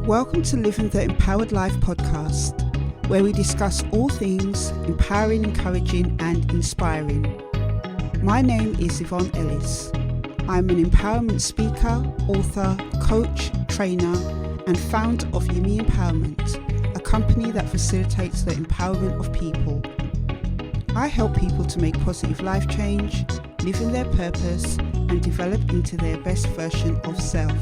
Welcome to Living the Empowered Life podcast, where we discuss all things empowering, encouraging and inspiring. My name is Yvonne Ellis. I'm an empowerment speaker, author, coach, trainer and founder of Yumi Empowerment, a company that facilitates the empowerment of people. I help people to make positive life change, live in their purpose and develop into their best version of self.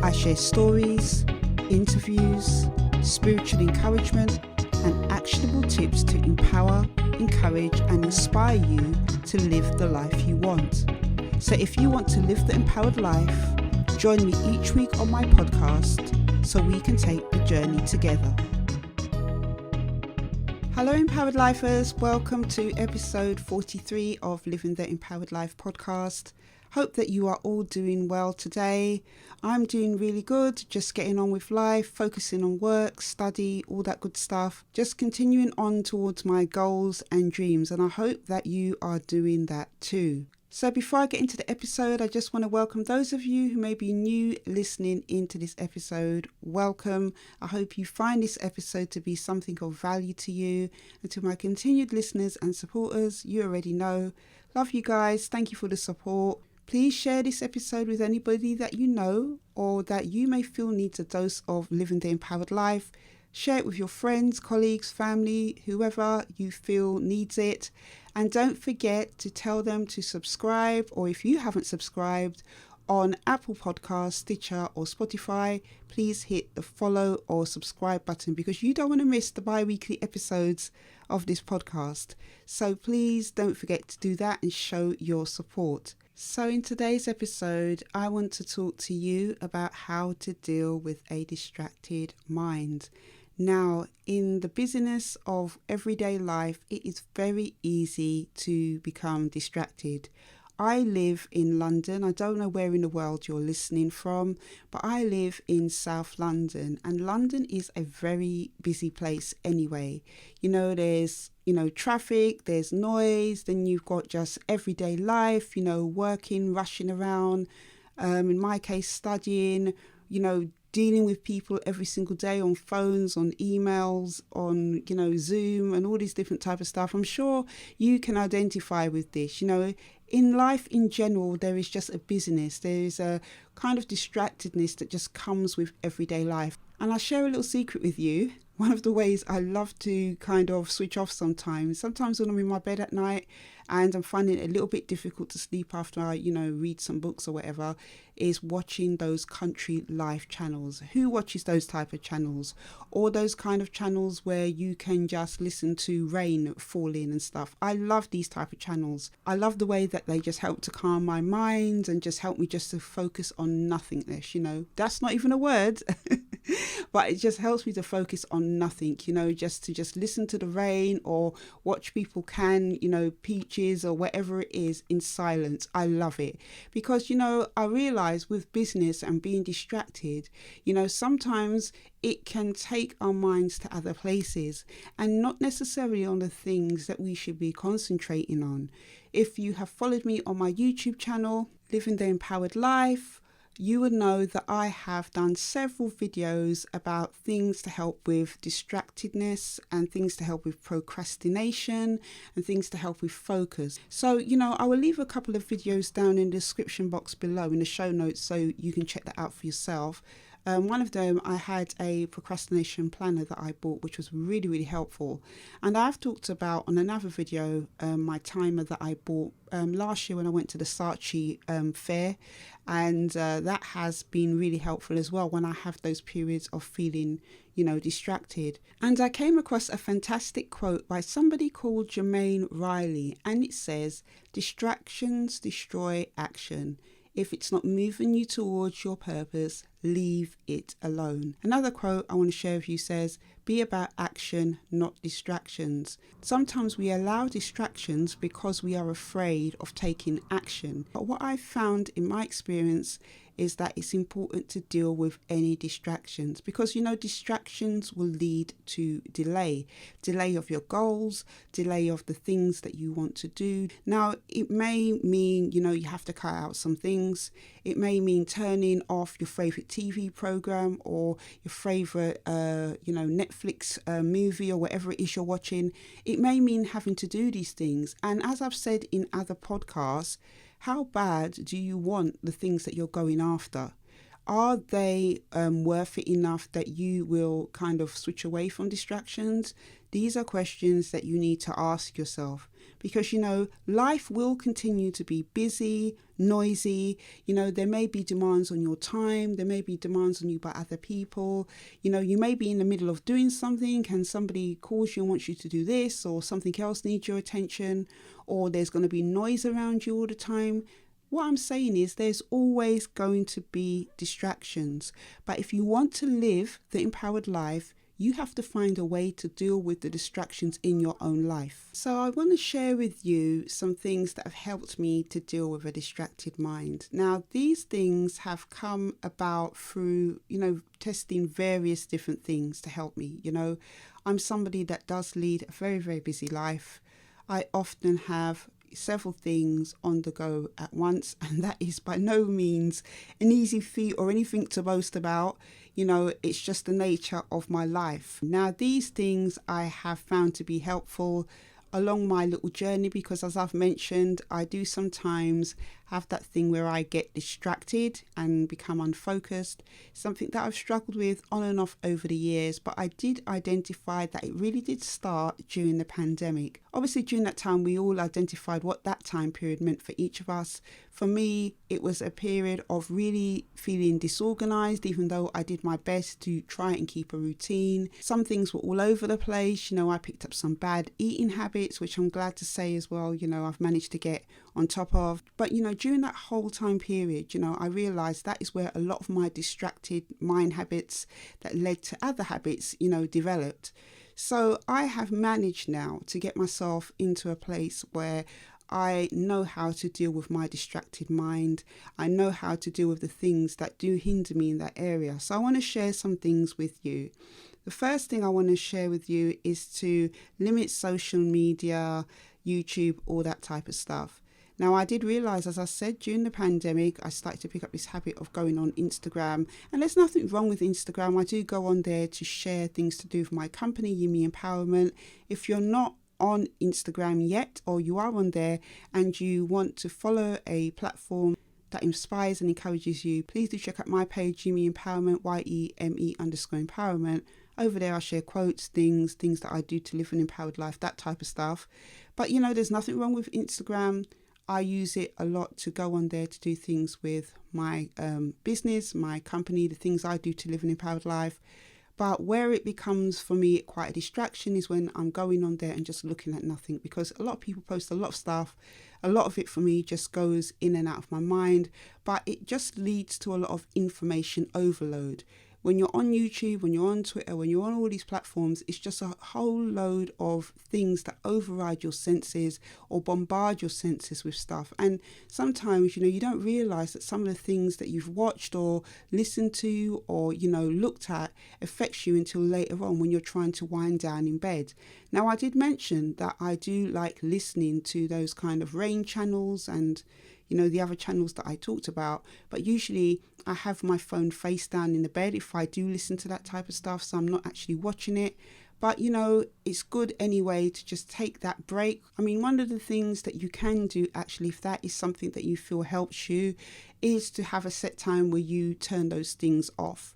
I share stories, interviews, spiritual encouragement and actionable tips to empower, encourage and inspire you to live the life you want. So if you want to live the empowered life, join me each week on my podcast so we can take the journey together. Hello Empowered Lifers, welcome to episode 43 of Living the Empowered Life podcast. Hope that you are all doing well today. I'm doing really good, just getting on with life, focusing on work, study, all that good stuff. Just continuing on towards my goals and dreams, and I hope that you are doing that too. So before I get into the episode, I just want to welcome those of you who may be new listening into this episode. Welcome. I hope you find this episode to be something of value to you. And to my continued listeners and supporters, you already know. Love you guys. Thank you for the support. Please share this episode with anybody that you know or that you may feel needs a dose of living the empowered life. Share it with your friends, colleagues, family, whoever you feel needs it. And don't forget to tell them to subscribe, or if you haven't subscribed on Apple Podcasts, Stitcher or Spotify, please hit the follow or subscribe button because you don't want to miss the bi-weekly episodes of this podcast. So please don't forget to do that and show your support. So in today's episode, I want to talk to you about how to deal with a distracted mind. Now, in the busyness of everyday life, it is very easy to become distracted. I live in London. I don't know where in the world you're listening from, but I live in South London, and London is a very busy place anyway. There's traffic, there's noise, then you've got just everyday life, working, rushing around, in my case, studying, dealing with people every single day on phones, on emails, on, Zoom and all these different type of stuff. I'm sure you can identify with this. In life in general, there is just a busyness. There is a kind of distractedness that just comes with everyday life. And I'll share a little secret with you. One of the ways I love to kind of switch off sometimes when I'm in my bed at night and I'm finding it a little bit difficult to sleep after I, read some books or whatever, is watching those country life channels. Who watches those type of channels? Or those kind of channels where you can just listen to rain falling and stuff. I love these type of channels. I love the way that they just help to calm my mind and just help me just to focus on nothingness. That's not even a word. But it just helps me to focus on nothing, just to listen to the rain or watch people can, peaches or whatever it is in silence. I love it because, I realize with business and being distracted, sometimes it can take our minds to other places and not necessarily on the things that we should be concentrating on. If you have followed me on my YouTube channel, Living the Empowered Life, you would know that I have done several videos about things to help with distractedness and things to help with procrastination and things to help with focus. So, I will leave a couple of videos down in the description box below in the show notes so you can check that out for yourself. One of them, I had a procrastination planner that I bought, which was really, really helpful. And I've talked about on another video, my timer that I bought last year when I went to the Saatchi fair. And that has been really helpful as well when I have those periods of feeling, distracted. And I came across a fantastic quote by somebody called Jermaine Riley. And it says, "Distractions destroy action. If it's not moving you towards your purpose, leave it alone." Another quote I want to share with you says, "Be about action, not distractions." Sometimes we allow distractions because we are afraid of taking action. But what I've found in my experience is that it's important to deal with any distractions, because distractions will lead to delay of your goals, delay of the things that you want to do. Now, it may mean you have to cut out some things. It may mean turning off your favorite TV program or your favorite Netflix movie or whatever it is you're watching. It may mean having to do these things. And as I've said in other podcasts, how bad do you want the things that you're going after? Are they worth it enough that you will kind of switch away from distractions? These are questions that you need to ask yourself, because, life will continue to be busy, noisy. There may be demands on your time. There may be demands on you by other people. You may be in the middle of doing something and somebody calls you and wants you to do this, or something else needs your attention, or there's going to be noise around you all the time. What I'm saying is there's always going to be distractions. But if you want to live the empowered life, you have to find a way to deal with the distractions in your own life. So I want to share with you some things that have helped me to deal with a distracted mind. Now, these things have come about through, testing various different things to help me. I'm somebody that does lead a very, very busy life. I often have several things on the go at once, and that is by no means an easy feat or anything to boast about. It's just the nature of my life. Now, these things I have found to be helpful along my little journey, because as I've mentioned, I do sometimes have that thing where I get distracted and become unfocused, something that I've struggled with on and off over the years. But I did identify that it really did start during the pandemic. Obviously, during that time, we all identified what that time period meant for each of us. For me, it was a period of really feeling disorganized, even though I did my best to try and keep a routine. Some things were all over the place. I picked up some bad eating habits, which I'm glad to say as well, I've managed to get on top of. But, during that whole time period, I realized that is where a lot of my distracted mind habits that led to other habits, developed. So I have managed now to get myself into a place where I know how to deal with my distracted mind. I know how to deal with the things that do hinder me in that area. So I want to share some things with you. The first thing I want to share with you is to limit social media, YouTube, all that type of stuff. Now, I did realize, as I said, during the pandemic, I started to pick up this habit of going on Instagram. And there's nothing wrong with Instagram. I do go on there to share things to do with my company, Yumi Empowerment. If you're not on Instagram yet, or you are on there and you want to follow a platform that inspires and encourages you, please do check out my page, Yumi Empowerment, YEME_empowerment. Over there, I share quotes, things that I do to live an empowered life, that type of stuff. But, there's nothing wrong with Instagram. I use it a lot to go on there to do things with my business, my company, the things I do to live an empowered life. But where it becomes for me quite a distraction is when I'm going on there and just looking at nothing, because a lot of people post a lot of stuff. A lot of it for me just goes in and out of my mind, but it just leads to a lot of information overload. When you're on YouTube, when you're on Twitter, when you're on all these platforms, it's just a whole load of things that override your senses or bombard your senses with stuff. And sometimes, you don't realize that some of the things that you've watched or listened to or, looked at affects you until later on when you're trying to wind down in bed. Now, I did mention that I do like listening to those kind of rain channels and the other channels that I talked about, but usually I have my phone face down in the bed if I do listen to that type of stuff, so I'm not actually watching it. But, it's good anyway to just take that break. I mean, one of the things that you can do actually, if that is something that you feel helps you, is to have a set time where you turn those things off.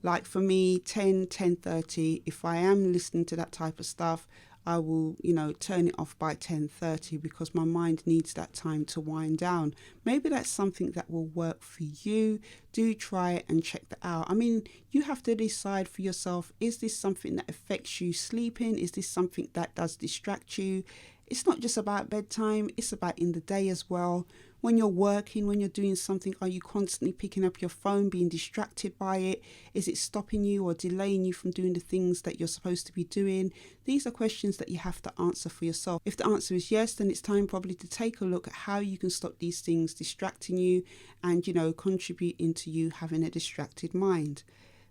Like for me, 10:30, if I am listening to that type of stuff, I will, turn it off by 10:30 because my mind needs that time to wind down. Maybe that's something that will work for you. Do try it and check that out. I mean, you have to decide for yourself, is this something that affects you sleeping? Is this something that does distract you? It's not just about bedtime, it's about in the day as well. When you're working, when you're doing something, are you constantly picking up your phone, being distracted by it? Is it stopping you or delaying you from doing the things that you're supposed to be doing? These are questions that you have to answer for yourself. If the answer is yes, then it's time probably to take a look at how you can stop these things distracting you and, contributing to you having a distracted mind.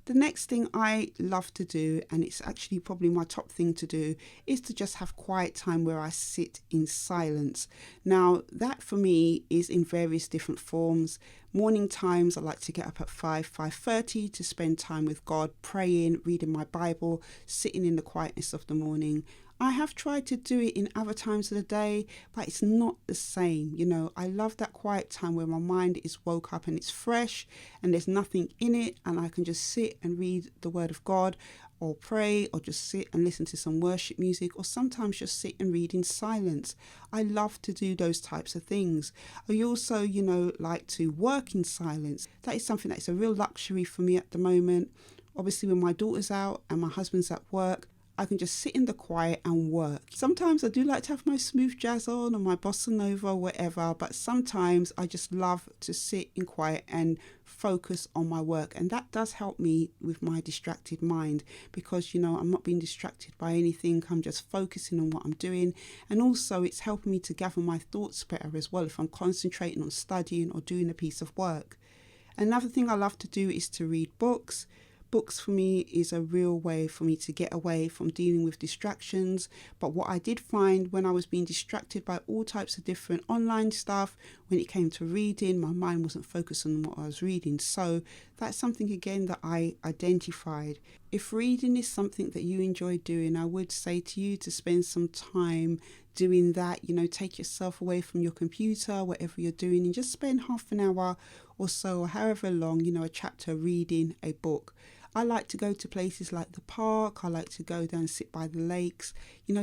The next thing I love to do, and it's actually probably my top thing to do, is to just have quiet time where I sit in silence. Now, that for me is in various different forms. Morning times, I like to get up at 5:30 to spend time with God, praying, reading my Bible, sitting in the quietness of the morning. I have tried to do it in other times of the day, but it's not the same. I love that quiet time where my mind is woke up and it's fresh and there's nothing in it, and I can just sit and read the word of God or pray or just sit and listen to some worship music, or sometimes just sit and read in silence. I love to do those types of things. I also, like to work in silence. That is something that is a real luxury for me at the moment. Obviously, when my daughter's out and my husband's at work, I can just sit in the quiet and work. Sometimes I do like to have my smooth jazz on or my bossa nova or whatever, but sometimes I just love to sit in quiet and focus on my work. And that does help me with my distracted mind because, I'm not being distracted by anything. I'm just focusing on what I'm doing. And also it's helping me to gather my thoughts better as well if I'm concentrating on studying or doing a piece of work. Another thing I love to do is to read books. Books for me is a real way for me to get away from dealing with distractions. But what I did find when I was being distracted by all types of different online stuff, when it came to reading, my mind wasn't focused on what I was reading. So that's something again that I identified. If reading is something that you enjoy doing, I would say to you to spend some time doing that. Take yourself away from your computer, whatever you're doing, and just spend half an hour or so, or however long, a chapter reading a book. I like to go to places like the park. I like to go down and sit by the lakes.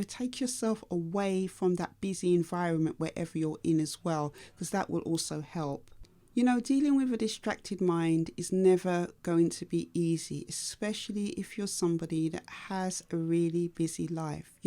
Take yourself away from that busy environment wherever you're in as well, because that will also help. Dealing with a distracted mind is never going to be easy, especially if you're somebody that has a really busy life.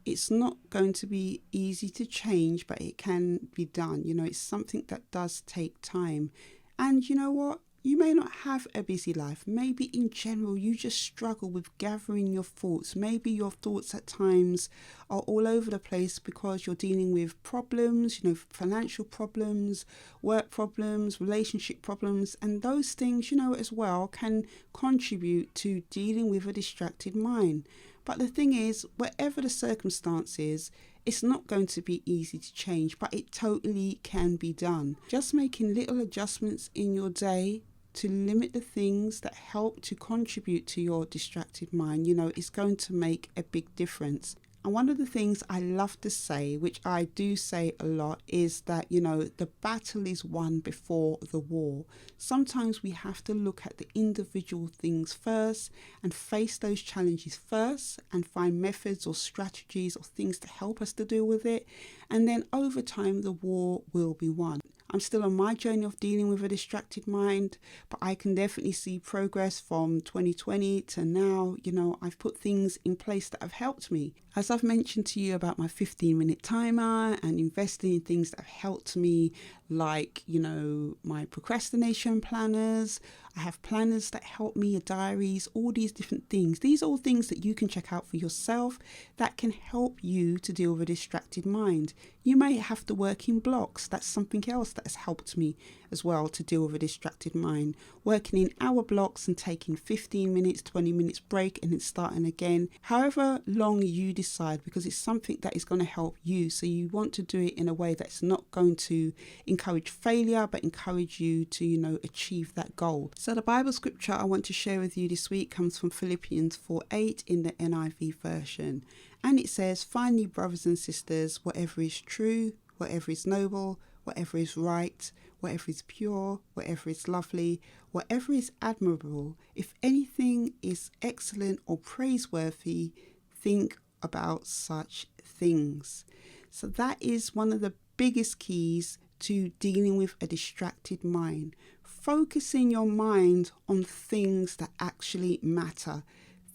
It's not going to be easy to change, but it can be done. It's something that does take time. And you know what? You may not have a busy life. Maybe in general, you just struggle with gathering your thoughts. Maybe your thoughts at times are all over the place because you're dealing with problems, financial problems, work problems, relationship problems. And those things, as well, can contribute to dealing with a distracted mind. But the thing is, whatever the circumstances, it's not going to be easy to change, but it totally can be done. Just making little adjustments in your day to limit the things that help to contribute to your distracted mind, is going to make a big difference. And one of the things I love to say, which I do say a lot, is that, the battle is won before the war. Sometimes we have to look at the individual things first and face those challenges first and find methods or strategies or things to help us to deal with it. And then over time, the war will be won. I'm still on my journey of dealing with a distracted mind, but I can definitely see progress from 2020 to now. I've put things in place that have helped me. As I've mentioned to you about my 15-minute timer and investing in things that have helped me, like, my procrastination planners. I have planners that help me, diaries, all these different things. These are all things that you can check out for yourself that can help you to deal with a distracted mind. You may have to work in blocks. That's something else that has helped me as well to deal with a distracted mind. Working in hour blocks and taking 15 minutes, 20 minutes break and then starting again. However long you decide, because it's something that is going to help you. So you want to do it in a way that's not going to encourage failure, but encourage you to, achieve that goal. So the Bible scripture I want to share with you this week comes from Philippians 4:8 in the NIV version. And it says, "Finally, brothers and sisters, whatever is true, whatever is noble, whatever is right, whatever is pure, whatever is lovely, whatever is admirable, if anything is excellent or praiseworthy, think about such things." So that is one of the biggest keys to dealing with a distracted mind. Focusing your mind on things that actually matter.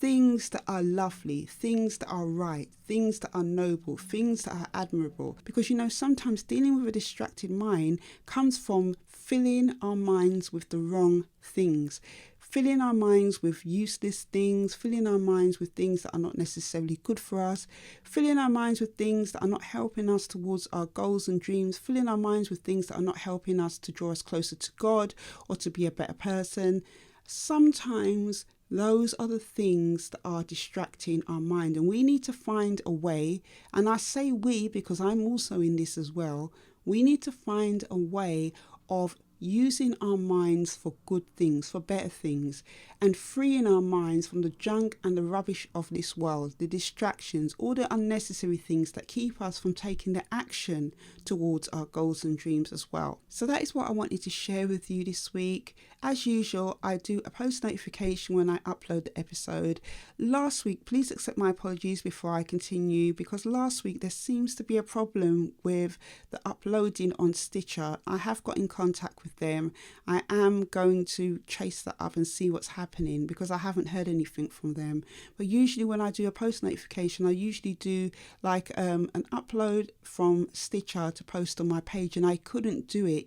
things that are lovely, things that are right, things that are noble, things that are admirable. Because, sometimes dealing with a distracted mind comes from filling our minds with the wrong things. Filling our minds with useless things, filling our minds with things that are not necessarily good for us, filling our minds with things that are not helping us towards our goals and dreams, filling our minds with things that are not helping us to draw us closer to God or to be a better person. Sometimes those are the things that are distracting our mind, and we need to find a way, and I say we because I'm also in this as well, we need to find a way of using our minds for good things, for better things, and freeing our minds from the junk and the rubbish of this world, the distractions, all the unnecessary things that keep us from taking the action towards our goals and dreams as well. So that is what I wanted to share with you this week. As usual, I do a post notification when I upload the episode. Last week, please accept my apologies before I continue, because last week there seems to be a problem with the uploading on Stitcher. I have got in contact with them. I am going to chase that up and see what's happening, because I haven't heard anything from them. But usually when I do a post notification, I usually do like an upload from Stitcher to post on my page, and I couldn't do it,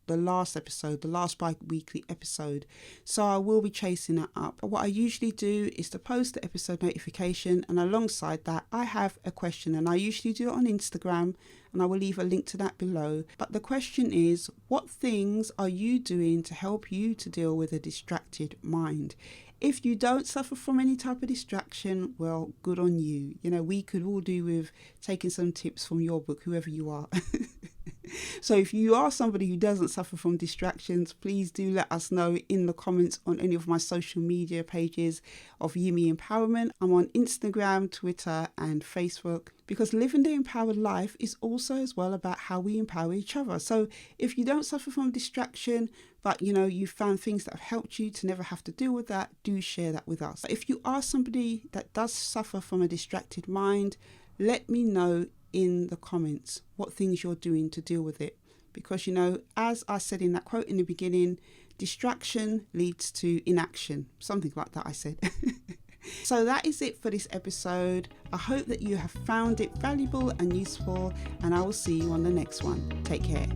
the last episode, the last bi-weekly episode. So I will be chasing that up. But what I usually do is to post the episode notification, and alongside that I have a question, and I usually do it on Instagram, and I will leave a link to that below. But the question is, what things are you doing to help you to deal with a distracted mind? If you don't suffer from any type of distraction, well, good on you. We could all do with taking some tips from your book, whoever you are. So if you are somebody who doesn't suffer from distractions, please do let us know in the comments on any of my social media pages of Yimi Empowerment. I'm on Instagram, Twitter and Facebook, because living the empowered life is also as well about how we empower each other. So if you don't suffer from distraction, but you found things that have helped you to never have to deal with that, do share that with us. If you are somebody that does suffer from a distracted mind, let me know in the comments what things you're doing to deal with it. Because, as I said in that quote in the beginning, distraction leads to inaction. Something like that I said. So that is it for this episode. I hope that you have found it valuable and useful, and I will see you on the next one. Take care.